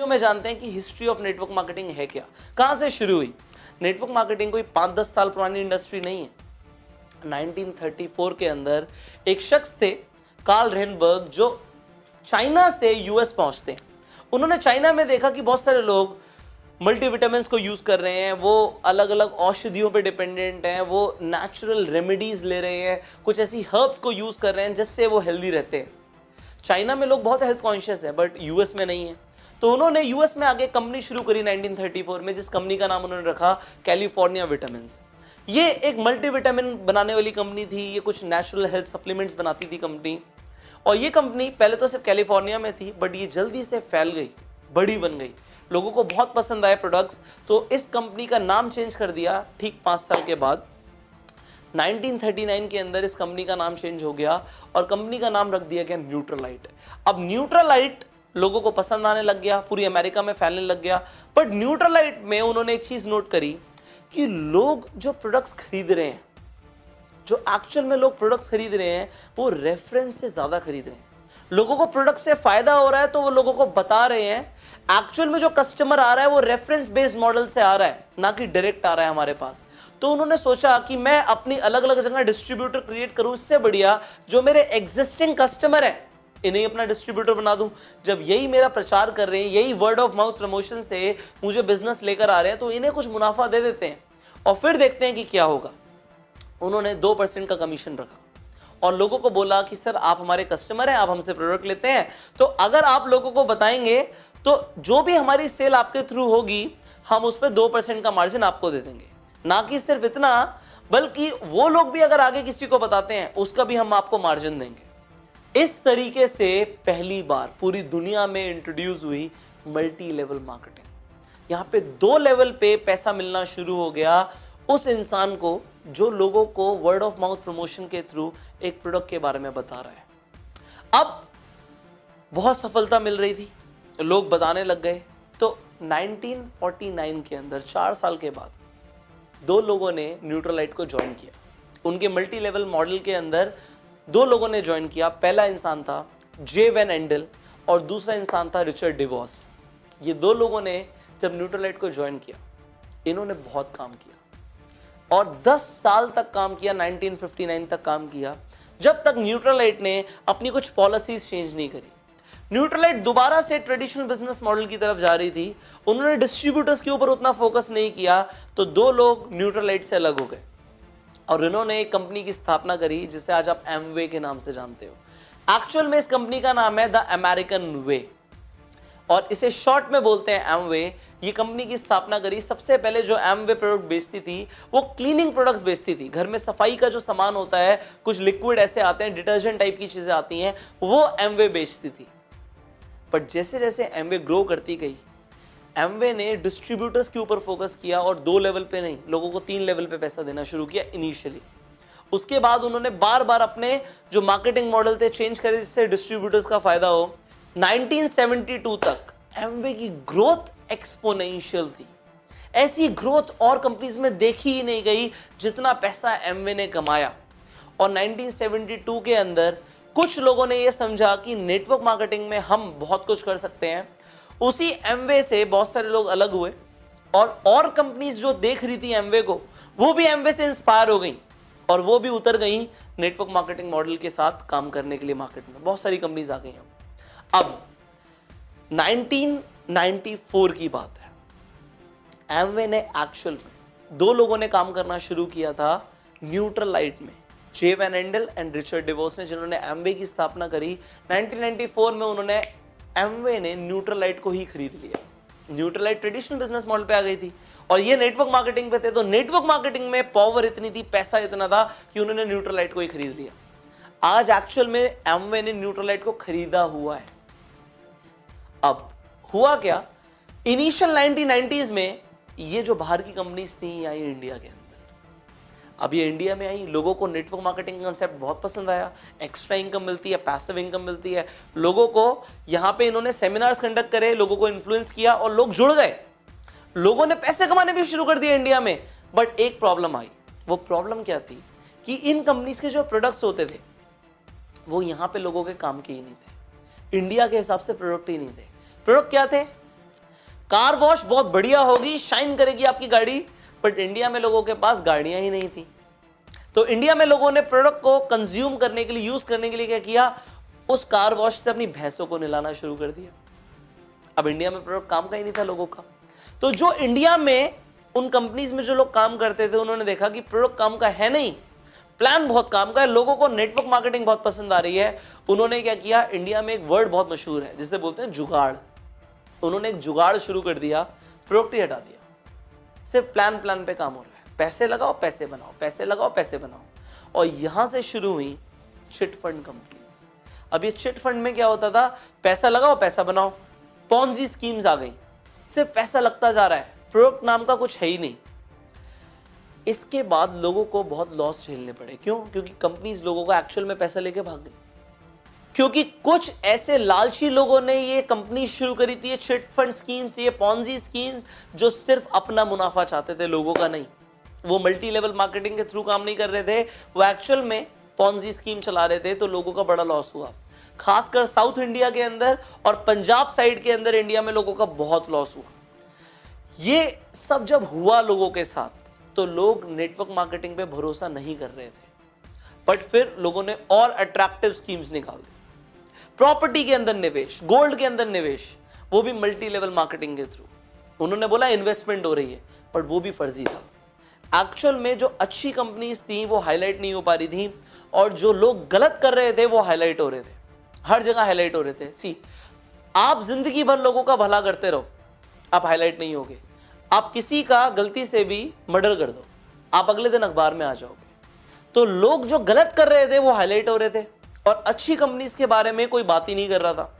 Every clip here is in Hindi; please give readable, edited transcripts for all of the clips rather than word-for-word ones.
वीडियो में जानते हैं कि हिस्ट्री ऑफ नेटवर्क मार्केटिंग है क्या, कहां से शुरू हुई। नेटवर्क मार्केटिंग कोई 5-10 साल पुरानी इंडस्ट्री नहीं है। 1934 के अंदर एक शख्स थे कार्ल रेनबर्ग, जो चाइना से यूएस पहुंचते हैं। उन्होंने चाइना में देखा कि बहुत सारे लोग मल्टीविटामिन्स को यूज कर रहे हैं, वो अलग अलग औषधियों पे डिपेंडेंट हैं, वो नेचुरल रेमेडीज ले रहे हैं, कुछ ऐसी हर्ब्स को यूज कर रहे हैं जिससे वो हेल्दी रहते हैं। चाइना में लोग बहुत हेल्थ कॉन्शियस है, बट यूएस में नहीं है। तो उन्होंने यूएस में आगे कंपनी शुरू करी 1934 में, जिस कंपनी का नाम उन्होंने रखा कैलिफोर्निया विटामिन्स। ये एक मल्टीविटामिन बनाने वाली कंपनी थी, ये कुछ नेचुरल हेल्थ सप्लीमेंट्स बनाती थी कंपनी। और ये कंपनी पहले तो सिर्फ कैलिफोर्निया में थी, बट ये जल्दी से फैल गई, बड़ी बन गई, लोगों को बहुत पसंद आए प्रोडक्ट्स। तो इस कंपनी का नाम चेंज कर दिया ठीक 5 साल के बाद। 1939 के अंदर इस कंपनी का नाम चेंज हो गया और कंपनी का नाम रख दिया गया न्यूट्रालाइट। अब न्यूट्रालाइट लोगों को पसंद आने लग गया, पूरी अमेरिका में फैलने लग गया। बट न्यूट्रालाइट में उन्होंने एक चीज नोट करी कि लोग जो प्रोडक्ट्स खरीद रहे हैं, जो एक्चुअल में लोग प्रोडक्ट्स खरीद रहे हैं, वो रेफरेंस से ज्यादा खरीद रहे हैं। लोगों को प्रोडक्ट से फायदा हो रहा है तो वो लोगों को बता रहे हैं। एक्चुअल में जो कस्टमर आ रहा है वो रेफरेंस बेस्ड मॉडल से आ रहा है, ना कि डायरेक्ट आ रहा है हमारे पास। तो उन्होंने सोचा कि मैं अपनी अलग अलग जगह डिस्ट्रीब्यूटर क्रिएट करूं, इससे बढ़िया जो मेरे एग्जिस्टिंग कस्टमर है इन्हें अपना डिस्ट्रीब्यूटर बना दूं। जब यही मेरा प्रचार कर रहे हैं, यही वर्ड ऑफ माउथ प्रमोशन से मुझे बिजनेस लेकर आ रहे हैं, तो इन्हें कुछ मुनाफा दे देते हैं और फिर देखते हैं कि क्या होगा। उन्होंने 2% का कमीशन रखा और लोगों को बोला कि सर आप हमारे कस्टमर हैं, आप हमसे प्रोडक्ट लेते हैं, तो अगर आप लोगों को बताएंगे तो जो भी हमारी सेल आपके थ्रू होगी, हम उस पर 2% का मार्जिन आपको दे देंगे। ना कि सिर्फ इतना, बल्कि वो लोग भी अगर आगे किसी को बताते हैं उसका भी हम आपको मार्जिन देंगे। इस तरीके से पहली बार पूरी दुनिया में इंट्रोड्यूस हुई मल्टी लेवल मार्केटिंग। यहां पे 2 लेवल पे पैसा मिलना शुरू हो गया उस इंसान को जो लोगों को वर्ड ऑफ माउथ प्रमोशन के थ्रू एक प्रोडक्ट के बारे में बता रहा है। अब बहुत सफलता मिल रही थी, लोग बताने लग गए। तो 1949 के अंदर 4 साल के बाद 2 लोगों ने न्यूट्रालाइट को ज्वाइन किया। उनके मल्टी लेवल मॉडल के अंदर 2 लोगों ने ज्वाइन किया। पहला इंसान था जे वैन एंडल और दूसरा इंसान था रिचर्ड डिवॉस। ये 2 लोगों ने जब न्यूट्रालाइट को ज्वाइन किया, इन्होंने बहुत काम किया और 10 साल तक काम किया, 1959 तक काम किया, जब तक न्यूट्रालाइट ने अपनी कुछ पॉलिसीज चेंज नहीं करी। न्यूट्रालाइट दोबारा से ट्रेडिशनल बिजनेस मॉडल की तरफ जा रही थी। उन्होंने डिस्ट्रीब्यूटर्स के ऊपर उतना फोकस नहीं किया, तो 2 लोग न्यूट्रालाइट से अलग हो गए और इन्होंने एक कंपनी की स्थापना करी जिसे आज आप एमवे के नाम से जानते हो। एक्चुअल में इस कंपनी का नाम है द अमेरिकन वे और इसे शॉर्ट में बोलते हैं एमवे। ये कंपनी की स्थापना करी। सबसे पहले जो एमवे प्रोडक्ट बेचती थी वो क्लीनिंग प्रोडक्ट्स बेचती थी। घर में सफाई का जो सामान होता है, कुछ लिक्विड ऐसे आते हैं, डिटर्जेंट टाइप की चीजें आती हैं, वो एमवे बेचती थी। बट जैसे जैसे एमवे ग्रो करती गई, एमवे ने डिस्ट्रीब्यूटर्स के ऊपर फोकस किया और 2 लेवल पे नहीं, लोगों को 3 लेवल पे पैसा देना शुरू किया इनिशियली। उसके बाद उन्होंने बार बार अपने जो मार्केटिंग मॉडल थे चेंज करे जिससे डिस्ट्रीब्यूटर्स का फायदा हो। 1972 तक एमवे की ग्रोथ एक्सपोनेंशियल थी। ऐसी ग्रोथ और कंपनीज में देखी ही नहीं गई जितना पैसा एमवे ने कमाया। और 1972 के अंदर कुछ लोगों ने यह समझा कि नेटवर्क मार्केटिंग में हम बहुत कुछ कर सकते हैं। उसी एमवे से बहुत सारे लोग अलग हुए और कंपनीज जो देख रही थी एमवे को, वो भी एमवे से इंस्पायर हो गई और वो भी उतर गई नेटवर्क मार्केटिंग मॉडल के साथ काम करने के लिए मार्केट में। बहुत सारी कंपनीज आ गई हैं। अब 1994 की बात है। एमवे ने एक्चुअल में 2 लोगों ने काम करना शुरू किया था न्यूट्रालाइट में, जे वैन एंडल एंड रिचर्ड डिवॉस ने, जिन्होंने एमवे की स्थापना करी। 1994 में उन्होंने एमवे ने न्यूट्रालाइट को ही खरीद लिया। न्यूट्रालाइट ट्रेडिशनल बिजनेस मॉडल पे आ गई थी और ये नेटवर्क मार्केटिंग पे थे। तो नेटवर्क मार्केटिंग में पावर इतनी थी, पैसा इतना था कि उन्होंने न्यूट्रालाइट को ही खरीद लिया। आज एक्चुअल में एमवे ने न्यूट्रालाइट को खरीदा हुआ है। अब हुआ क्या, इनिशियल 1990s में ये जो बाहर की कंपनीज थी आई इंडिया के अंदर। अब ये इंडिया में आई, लोगों को नेटवर्क मार्केटिंग कंसेप्ट बहुत पसंद आया। एक्स्ट्रा इनकम मिलती है, पैसिव इनकम मिलती है लोगों को। यहाँ पे इन्होंने सेमिनार्स कंडक्ट करे, लोगों को इन्फ्लुएंस किया और लोग जुड़ गए। लोगों ने पैसे कमाने भी शुरू कर दिए इंडिया में। बट एक प्रॉब्लम आई। वो प्रॉब्लम क्या थी कि इन कंपनीज के जो प्रोडक्ट्स होते थे वो यहाँ पे लोगों के काम के ही नहीं थे। इंडिया के हिसाब से प्रोडक्ट ही नहीं थे। प्रोडक्ट क्या थे? कार वॉश बहुत बढ़िया होगी, शाइन करेगी आपकी गाड़ी, बट इंडिया में लोगों के पास गाड़ियां ही नहीं थी। तो इंडिया में लोगों ने प्रोडक्ट को कंज्यूम करने के लिए, यूज करने के लिए क्या किया, उस कार वॉश से अपनी भैंसों को नहलाना शुरू कर दिया। अब इंडिया में प्रोडक्ट काम का ही नहीं था लोगों का। तो जो इंडिया में उन कंपनीज में जो लोग काम करते थे, उन्होंने देखा कि प्रोडक्ट काम का है नहीं, प्लान बहुत काम का है, लोगों को नेटवर्क मार्केटिंग बहुत पसंद आ रही है। उन्होंने क्या किया, इंडिया में एक वर्ड बहुत मशहूर है जिसे बोलते हैं जुगाड़। उन्होंने एक जुगाड़ शुरू कर दिया, प्रोडक्ट ही हटा दिया, सिर्फ प्लान पे काम हो रहा है, पैसे लगाओ पैसे बनाओ, पैसे लगाओ पैसे बनाओ। और यहां से शुरू हुई चिट फंड कंपनीज। अब ये चिट फंड में क्या होता था, पैसा लगाओ पैसा बनाओ, पॉन्जी स्कीम्स आ गई, सिर्फ पैसा लगता जा रहा है, प्रोडक्ट नाम का कुछ है ही नहीं। इसके बाद लोगों को बहुत लॉस झेलने पड़े। क्यों? क्योंकि कंपनीज लोगों को एक्चुअल में पैसा लेके भाग गई, क्योंकि कुछ ऐसे लालची लोगों ने ये कंपनी शुरू करी थी, ये चिट फंड स्कीम्स, ये पॉन्जी स्कीम्स, जो सिर्फ अपना मुनाफा चाहते थे, लोगों का नहीं। वो मल्टी लेवल मार्केटिंग के थ्रू काम नहीं कर रहे थे, वो एक्चुअल में पॉन्जी स्कीम चला रहे थे। तो लोगों का बड़ा लॉस हुआ, खासकर साउथ इंडिया के अंदर और पंजाब साइड के अंदर इंडिया में लोगों का बहुत लॉस हुआ। ये सब जब हुआ लोगों के साथ, तो लोग नेटवर्क मार्केटिंग पे भरोसा नहीं कर रहे थे, बट फिर लोगों ने और अट्रैक्टिव स्कीम्स निकाल दी। प्रॉपर्टी के अंदर निवेश, गोल्ड के अंदर निवेश, वो भी मल्टी लेवल मार्केटिंग के थ्रू। उन्होंने बोला इन्वेस्टमेंट हो रही है, बट वो भी फर्जी था। एक्चुअल में जो अच्छी कंपनीज थी वो हाईलाइट नहीं हो पा रही थी, और जो लोग गलत कर रहे थे वो हाईलाइट हो रहे थे, हर जगह हाईलाइट हो रहे थे। सी, आप जिंदगी भर लोगों का भला करते रहो, आप हाईलाइट नहीं होगे। आप किसी का गलती से भी मर्डर कर दो, आप अगले दिन अखबार में आ जाओगे। तो लोग जो गलत कर रहे थे वो हाईलाइट हो रहे थे, और अच्छी कंपनीज के बारे में कोई बात ही नहीं कर रहा था।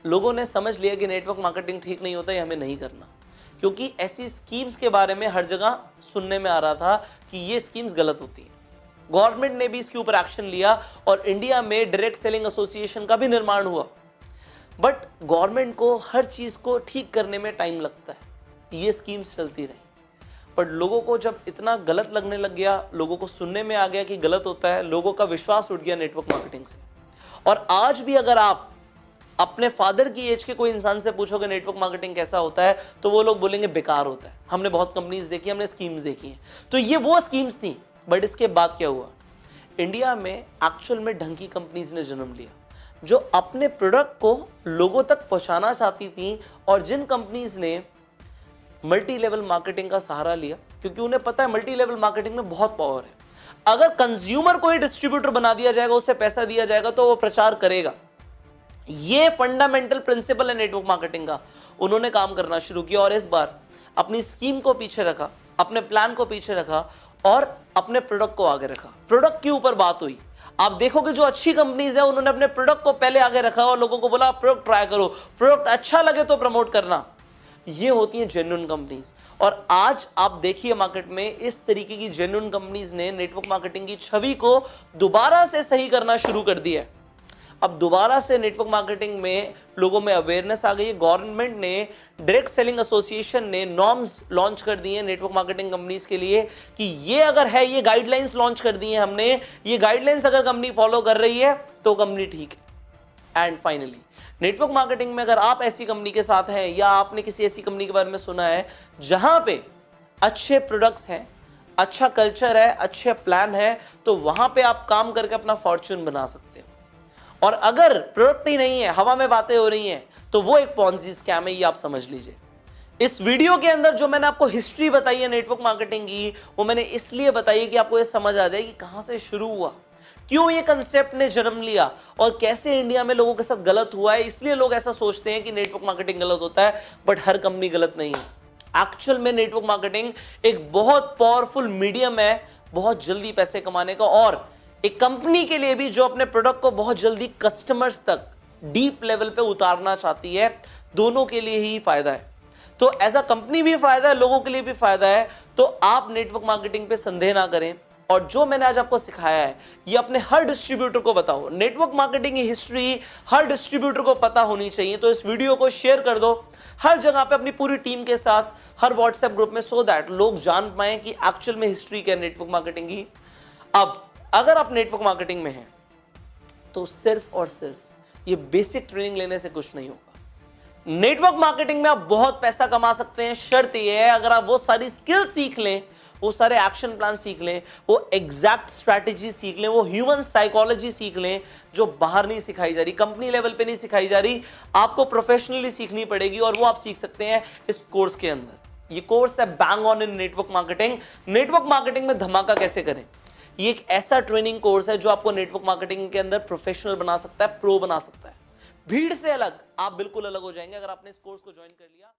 लोगों ने समझ लिया कि नेटवर्क मार्केटिंग ठीक नहीं होता, ये हमें नहीं करना, क्योंकि ऐसी स्कीम्स के बारे में हर जगह सुनने में आ रहा था कि ये स्कीम्स गलत होती हैं। गवर्नमेंट ने भी इसके ऊपर एक्शन लिया, और इंडिया में डायरेक्ट सेलिंग एसोसिएशन का भी निर्माण हुआ। बट गवर्नमेंट को हर चीज को ठीक करने में टाइम लगता है, ये स्कीम्स चलती रही। बट लोगों को जब इतना गलत लगने लग गया, लोगों को सुनने में आ गया कि गलत होता है, लोगों का विश्वास उठ गया नेटवर्क मार्केटिंग से। और आज भी अगर आप अपने फादर की एज के कोई इंसान से पूछोगे नेटवर्क मार्केटिंग कैसा होता है, तो वो लोग बोलेंगे बेकार होता है, हमने बहुत कंपनीज देखी, हमने स्कीम्स देखी हैं। तो ये वो स्कीम्स थी। बट इसके बाद क्या हुआ, इंडिया में एक्चुअल में ढंग की कंपनीज ने जन्म लिया, जो अपने प्रोडक्ट को लोगों तक पहुंचाना चाहती थी, और जिन कंपनीज ने मल्टी लेवल मार्केटिंग का सहारा लिया, क्योंकि उन्हें पता है मल्टी लेवल मार्केटिंग में बहुत पावर है। अगर कंज्यूमर को ही डिस्ट्रीब्यूटर बना दिया जाएगा, उससे पैसा दिया जाएगा, तो वो प्रचार करेगा। ये फंडामेंटल प्रिंसिपल है नेटवर्क मार्केटिंग का। उन्होंने काम करना शुरू किया, और इस बार अपनी स्कीम को पीछे रखा, अपने प्लान को पीछे रखा, और अपने प्रोडक्ट को आगे रखा। प्रोडक्ट के ऊपर बात हुई। आप देखोगे जो अच्छी कंपनीज है, उन्होंने अपने प्रोडक्ट को पहले आगे रखा और लोगों को बोला प्रोडक्ट ट्राई करो, प्रोडक्ट अच्छा लगे तो प्रमोट करना। ये होती है जेन्युइन कंपनीज। और आज आप देखिए मार्केट में इस तरीके की जेन्युइन कंपनीज ने नेटवर्क मार्केटिंग की छवि को दोबारा से सही करना शुरू कर दिया है। अब दोबारा से नेटवर्क मार्केटिंग में लोगों में अवेयरनेस आ गई है। गवर्नमेंट ने, डायरेक्ट सेलिंग एसोसिएशन ने नॉर्म्स लॉन्च कर दिए नेटवर्क मार्केटिंग कंपनीज के लिए कि ये अगर है, ये गाइडलाइंस लॉन्च कर दी है हमने, ये गाइडलाइंस अगर कंपनी फॉलो कर रही है तो कंपनी ठीक है। एंड फाइनली नेटवर्क मार्केटिंग में अगर आप ऐसी कंपनी के साथ हैं, या आपने किसी ऐसी कंपनी के बारे में सुना है जहां पे अच्छे प्रोडक्ट्स हैं, अच्छा कल्चर है, अच्छे प्लान है, तो वहां पे आप काम करके अपना फॉर्च्यून बना सकते हो। और अगर प्रोडक्ट ही नहीं है, हवा में बातें हो रही हैं, तो वो एक पॉन्जी स्कैम है, ये आप समझ लीजिए। इस वीडियो के अंदर जो मैंने आपको हिस्ट्री बताई है नेटवर्क मार्केटिंग की, वो मैंने इसलिए बताई है कि आपको ये समझ आ जाए कि कहां से शुरू हुआ, क्यों ये कंसेप्ट ने जन्म लिया, और कैसे इंडिया में लोगों के साथ गलत हुआ है। इसलिए लोग ऐसा सोचते हैं कि नेटवर्क मार्केटिंग गलत होता है, बट हर कंपनी गलत नहीं है। एक्चुअल में नेटवर्क मार्केटिंग एक बहुत पावरफुल मीडियम है बहुत जल्दी पैसे कमाने का, और एक कंपनी के लिए भी जो अपने प्रोडक्ट को बहुत जल्दी कस्टमर्स तक डीप लेवल पे उतारना चाहती है, दोनों के लिए ही फायदा है। तो एज अ कंपनी भी फायदा है, लोगों के लिए भी फायदा है। तो आप नेटवर्क मार्केटिंग पे संदेह ना करें, और जो मैंने आज आपको सिखाया है ये अपने हर डिस्ट्रीब्यूटर को बताओ। नेटवर्क मार्केटिंग की हिस्ट्री हर डिस्ट्रीब्यूटर को पता होनी चाहिए। तो इस वीडियो को शेयर कर दो हर जगह पे अपनी पूरी टीम के साथ, हर व्हाट्सएप ग्रुप में, सो दैट लोग जान पाए कि एक्चुअल में हिस्ट्री क्या है नेटवर्क मार्केटिंग की। अब अगर आप नेटवर्क मार्केटिंग में हैं तो सिर्फ और सिर्फ ये बेसिक ट्रेनिंग लेने से कुछ नहीं होगा। नेटवर्क मार्केटिंग में आप बहुत पैसा कमा सकते हैं, शर्त यह है अगर आप वो सारी स्किल सीख लें, वो सारे एक्शन प्लान सीख लें, वो एग्जैक्ट स्ट्रैटेजी सीख लें, वो ह्यूमन साइकोलॉजी सीख लें जो बाहर नहीं सिखाई जा रही, कंपनी लेवल पे नहीं सिखाई जा रही, आपको प्रोफेशनली सीखनी पड़ेगी और वो आप सीख सकते हैं इस कोर्स के अंदर। ये कोर्स है bang on in network marketing. Network marketing में धमाका कैसे करें, ये एक ऐसा ट्रेनिंग कोर्स है जो आपको नेटवर्क मार्केटिंग के अंदर प्रोफेशनल बना सकता है, प्रो बना सकता है। भीड़ से अलग, आप बिल्कुल अलग हो जाएंगे अगर आपने इस कोर्स को ज्वाइन कर लिया।